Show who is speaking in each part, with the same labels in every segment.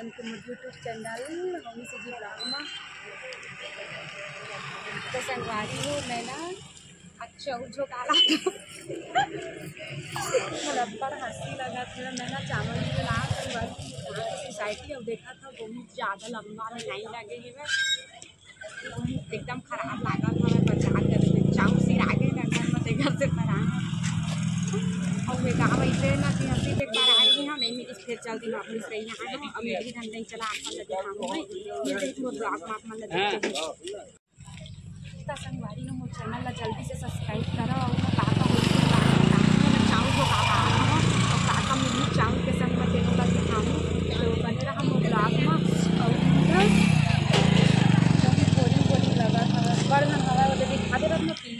Speaker 1: मन के YouTube channel mummy से जी ब्लॉग में। तो संगवारी हो मैं ना अच्छा झोंकाला बड़ा हंसी लगा था। मैं ना चावल ला संगवारी सोसाइटी अब देखा था बहुत ज़्यादा लंबा लाइन लगे हुए एकदम खराब लगा था। मैं प्रचार कर चाऊ सिर आगे लगा मत घर से पर और मैं गाँव ऐसे ना कि हम भी एक बार आए हैं नहीं मिली फिर चलती हूँ अपनी से यहाँ है और मेरी धंधे चला आप मतलब दिखाऊँ मैं ये देखो ब्लॉग में आप मतलब संगवारी हो मोर चैनल ला जल्दी से सब्सक्राइब करो और काका हो चाऊ जो काका और काका मिली चाऊ के संग में तेनों ला दिखाऊँ तो बने रहा मोर ब्लॉग में। और बोरिंग लगा था बड़ मन हवा वो दिखा दे रहा पी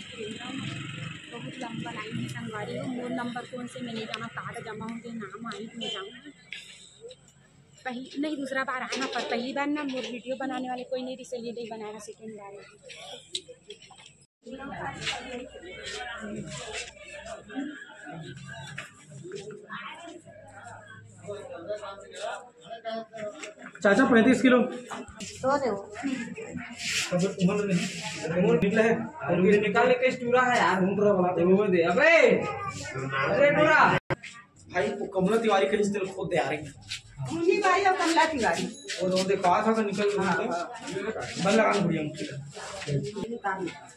Speaker 1: बहुत लंबा लाइन है संगवारी हो। मोर नंबर कौन से मैं नहीं जाना कार्ड जमा होंगे नाम आई तो मैं जाऊँगा नहीं दूसरा बार आना पर पहली बार ना मोर वीडियो बनाने वाले कोई नहीं इसलिए नहीं बनाया सेकेंड बार।
Speaker 2: चाचा 35 किलो
Speaker 3: तो दे
Speaker 2: उम्र निकला है और ये निकालने का स्टूरा है यार उम्र वाला वो दे अबे अरे टूरा भाई को कमला तिवारी के रिश्ते खुद दे आ रही
Speaker 3: मुनी भाई और कमला तिवारी
Speaker 2: और वो देखा था का निकल बल लगा बढ़िया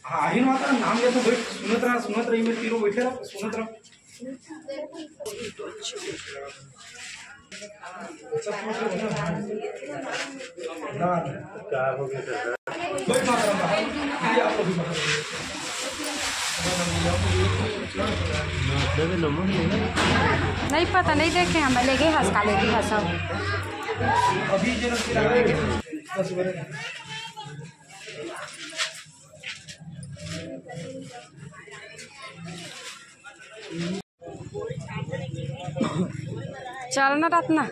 Speaker 2: हां ही ना नाम ले तो बैठ सुनत रही मैं तीनों बैठे रहा सुनत रहा क्या हो गया बैठ माता ये आपको भी
Speaker 1: नहीं पता नहीं देखे हम ले गए हंस काले की हंसा
Speaker 2: अभी जन्म से बस
Speaker 1: चलना रत्ना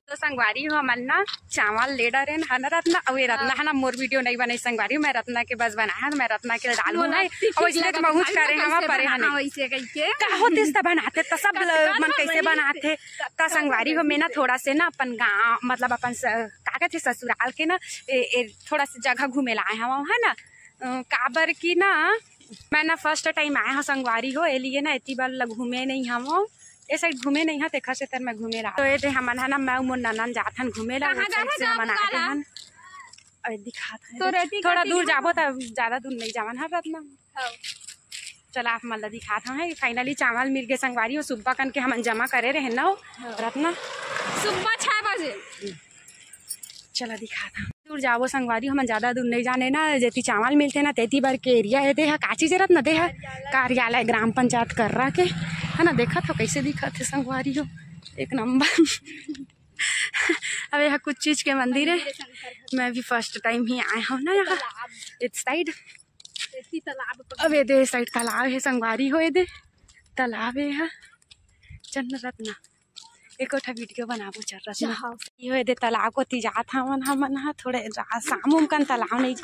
Speaker 1: तो संगवारी हो हमन ना चावल ले डरे है ना रत्ना और ये रत्ना है ना मोर वीडियो नहीं बने संगवारी मैं रत्ना के बस बनाया तो मैं रत्ना के डालू ना और इसलिए तो बहुत करे हम परे हने वैसे कइके का होते त बनाते त सब मन कैसे बनाते त संगवारी हो मैं ना थोड़ा से ना अपन गांव मतलब अपन काका थे ससुराल के ना थोड़ा सा जगह घूमे लाए हम है ना काबर की ना मैं ना फर्स्ट टाइम आया हूँ संगवारी हो लिए ना इतनी बार घूमे नहीं हम ये साइड घूमे नहीं है देखा से तर मैं घूमे रहा तो ये हमन है ना मैं मोर ननन जाथन घूमे ला बनाते हन और दिखाते तो थोड़ा दूर जाबो तो ज्यादा दूर नहीं जावन है रत्ना चला आप मतलब दिखाता है फाइनली चावल मिल गए संगवारी हो सुबह कन के हमन जमा करे रहे ना रत्ना
Speaker 3: सुबह 6 बजे
Speaker 1: चला दिखाता दूर जाबो संगवारी हम ज्यादा दूर नहीं जाने ना जेती चावल मिलते ना तेती बार के एरिया है दे काची जरत न दे कार्यालय ग्राम पंचायत कर रहा के है ना देखा था कैसे दिखा थे संगवारी हो एक नंबर अब यहाँ कुछ चीज के मंदिर है मैं भी फर्स्ट टाइम ही आया हूँ ना यहाँ इस साइड अब ये दे साइड तालाब है संगवारी हो ये दे तालाब है चंद्र रत्ना एक वीडियो बनाबो चल रहा ये दे तालाब को तिजात हमन हा थोड़े शाम उम कन तालाब नहीं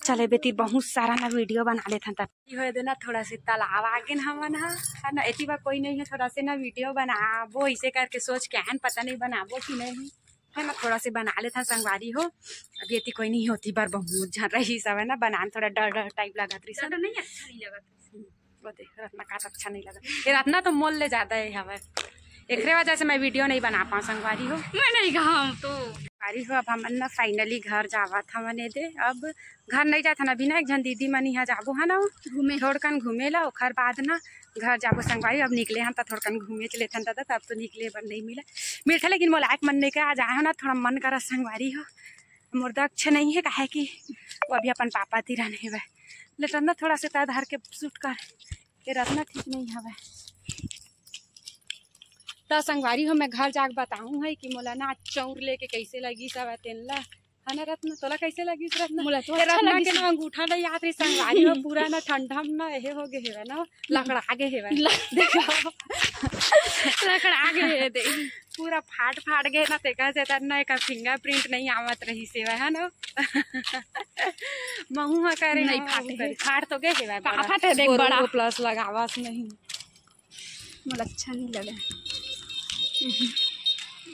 Speaker 1: चले बेटी बहुत सारा ना वीडियो बना लेते तब दे ना थोड़ा से तालाब आगे हमन है ना इतनी बार कोई नहीं है थोड़ा से ना वीडियो बनाबो इसे करके सोच के आन पता नहीं बनाबो कि नहीं है ना थोड़ा से बना लेता संगवारी हो अभी इतनी कोई नहीं होती बार बहुत झन रही सब है ना बनाने थोड़ा डर डर टाइप लगा रही सब नहीं अच्छा नहीं लगा वो देख रत्ना का अच्छा नहीं लगा ये रत्ना तो मोल ले जाता है हवा एक वजह से मैं वीडियो नहीं बना पाऊँ संगवारी हो मैं नहीं कहा तो संगवारी हो अब हमन ना फाइनली घर जावा था मने दे अब घर नहीं जाता ना बिना एक जन दीदी मन यहाँ जाबो है ना घूमे थोड़कन घूमे ला ओखर बाद ना घर जाबो संगवारी अब निकले हम तो थोड़कन घूमे चले थन तब तो निकले पर नहीं मिला मीठा लेकिन मोलायक मन नहीं का आज आए हो ना थोड़ा मन करा संगवारी हो मोर दक्ष नहीं है काहे कि वो अभी अपन पापा तीरा नहीं हुए लेकिन ना थोड़ा से धर के शूट कर ये रत्ना ठीक नहीं हवे तो संगवारी हो मैं घर जाके बताऊँ है कि मोला ना चौर लेके कैसे लगी सब तेनला है ना रत्न तोला कैसे लगी रत्न
Speaker 3: मोला तो
Speaker 1: रत्ना के ना अंगूठा नहीं याद रही संगवारी हो पूरा ना ठंडा में ना यहे हो गए है ना लकड़ा गए है देखो लकड़ा गए दे पूरा फाट गए ना तेका से ना एक फिंगरप्रिंट नहीं आवत रही सेवा है ना महू हा करे नहीं फाट तो गए है
Speaker 3: फाट है देख बड़ा
Speaker 1: प्लस लगावस नहीं
Speaker 3: मुझे अच्छा नहीं लगा।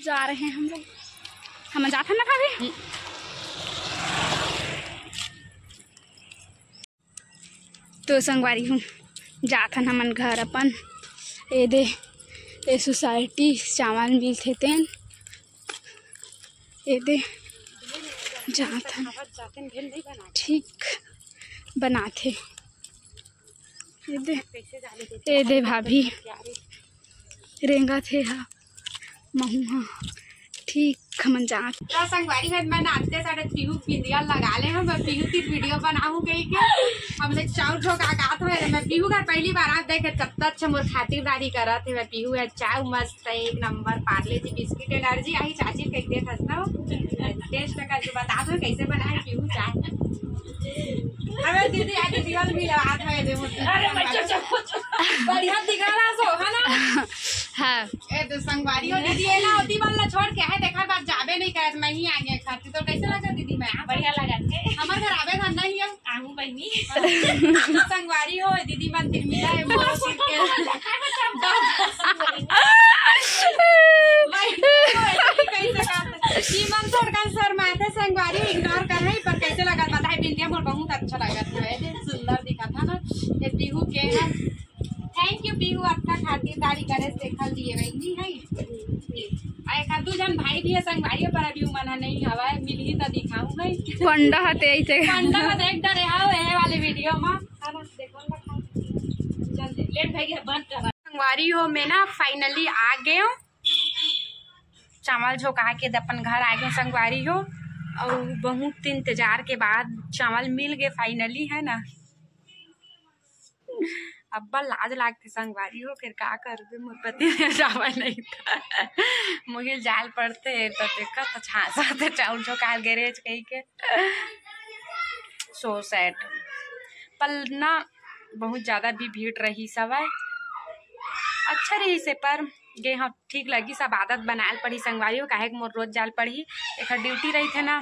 Speaker 3: जा रहे हैं हम लोग, हम जाते हैं ना कभी तो संगवारी हूँ जाथन हमन घर अपन ए दे ए सोसाइटी चावल मिलते तेन ए दे जाथन ठीक बनाते ए दे भाभी रेंगा थे हा महू हा ठीक हमन जा
Speaker 1: संगवारी है मैं नाचते साढ़े पीहू बिंदिया लगा ले हम पीहू की वीडियो बनाऊं कहीं के हमने चाउर ठोका गात है मैं पीहू का पहली बार आप देखे तब तक अच्छा मोर खातिरदारी करा थे मैं पीहू है चाय मस्त है 1 number Parle G biscuit energy आई चाची कैसे फंसना टेस्ट करके बता दो कैसे बनाए पीहू चाय अरे दीदी आगे दिवाल भी लगा था दे अरे बच्चों बढ़िया दिखा रहा सो है ना
Speaker 3: हाँ
Speaker 1: ए तो संगवारी हो दीदी है ना होती वाला छोड़ के है देखा बात जाबे नहीं करे मैं ही आगे खाती तो कैसे लगा दीदी मैं बढ़िया लगा थे हमारे घर आवे था नहीं है आऊ बहनी संगवारी हो दीदी मंदिर मिला है मोर सिर के ईमान सरकार सर माथे संगवारी इग्नोर कर रही पर कैसे लगा बताए बिंदिया मोर बहुत अच्छा लगा था सुंदर दिखा था ना ये पीहू के है थैंक यू पीहू अच्छा खातिरदारी करे देखल दिए बहनी है एक दू जन भाई भी है संगवारी पर अभी मना नहीं हवा मिल ही तो दिखाऊं है
Speaker 3: पंडा हते ऐसे
Speaker 1: पंडा देख डरे हां ये वाले वीडियो में खाना देखो ना चल लेट भाई बंद कर संगवारी हो मैं ना फाइनली आ गए हूं चावल झोंका के अपन घर आ गए संगवारी हो और बहुत इंतजार के बाद चावल मिल गए फाइनली है ना अब्बा लाज लागती संगवारी हो फिर का कर दे मोर पति चावल नहीं था मुझे जाल पड़ते तो देखा तो छासा तो चावल झोंका गैरेज कहीं के सो सैड पर ना बहुत ज़्यादा भी भीड़ रही सब अच्छा रही से पर गे हाँ ठीक लगी सब आदत बनाल पड़ी संगवारी हो काहे मोर रोज जाल पड़ी एक ड्यूटी रही थे ना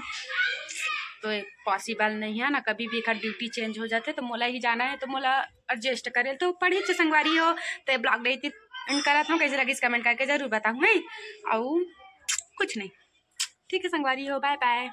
Speaker 1: तो पॉसिबल नहीं है ना कभी भी एक ड्यूटी चेंज हो जाते तो मोला ही जाना है तो मोला एडजस्ट करे तो पढ़ी संगवारी हो तो ब्लॉग रही थी करा था कैसे लगी कमेंट करके जरूर बताऊँ और कुछ नहीं ठीक है संगवारी हो बाय बाय।